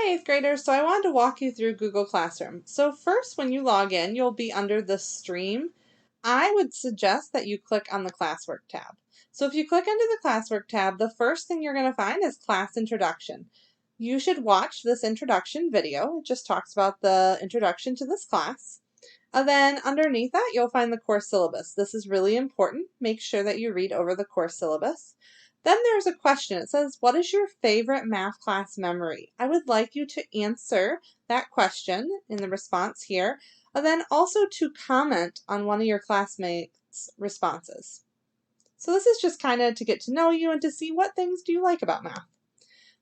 Hi, 8th graders. So I wanted to walk you through Google Classroom. So first, when you log in, you'll be under the stream. I would suggest that you click on the Classwork tab. So if you click under the Classwork tab, the first thing you're going to find is Class Introduction. You should watch this introduction video. It just talks about the introduction to this class. And then underneath that, you'll find the course syllabus. This is really important. Make sure that you read over the course syllabus. Then there's a question. It says, what is your favorite math class memory? I would like you to answer that question in the response here, and then also to comment on one of your classmates' responses. So this is just kind of to get to know you and to see what things do you like about math.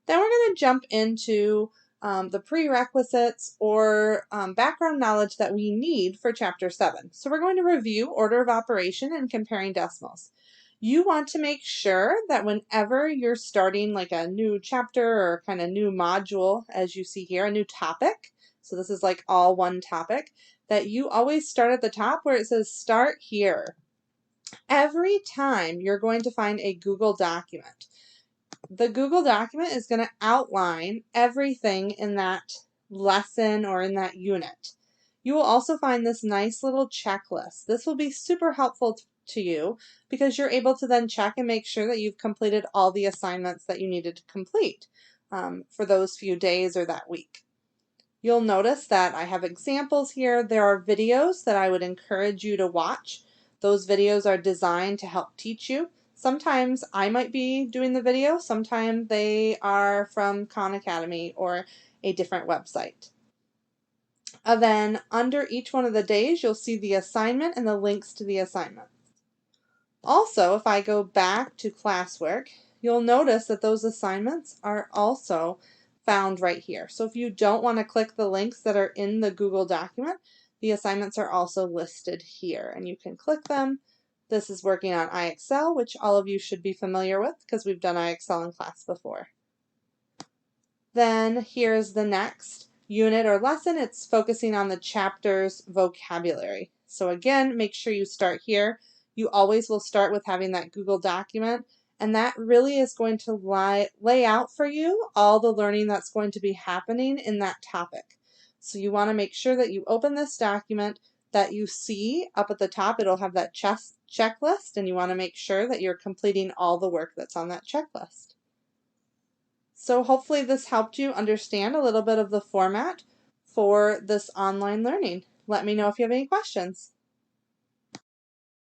Then we're going to jump into the prerequisites or background knowledge that we need for Chapter 7. So we're going to review order of operation and comparing decimals. You want to make sure that whenever you're starting like a new chapter or kind of new module, as you see here, a new topic, so this is like all one topic, that you always start at the top where it says start here. Every time you're going to find a Google document. The Google document is going to outline everything in that lesson or in that unit. You will also find this nice little checklist. This will be super helpful to you because you're able to then check and make sure that you've completed all the assignments that you needed to complete for those few days or that week. You'll notice that I have examples here. There are videos that I would encourage you to watch. Those videos are designed to help teach you. Sometimes I might be doing the video, sometimes they are from Khan Academy or a different website. And then under each one of the days, you'll see the assignment and the links to the assignment. Also, if I go back to classwork, you'll notice that those assignments are also found right here. So if you don't want to click the links that are in the Google document, the assignments are also listed here and you can click them. This is working on IXL, which all of you should be familiar with because we've done IXL in class before. Then here's the next unit or lesson. It's focusing on the chapter's vocabulary. So again, make sure you start here. You always will start with having that Google document, and that really is going to lay out for you all the learning that's going to be happening in that topic. So you want to make sure that you open this document, that you see up at the top, it'll have that checklist, and you want to make sure that you're completing all the work that's on that checklist. So hopefully this helped you understand a little bit of the format for this online learning. Let me know if you have any questions.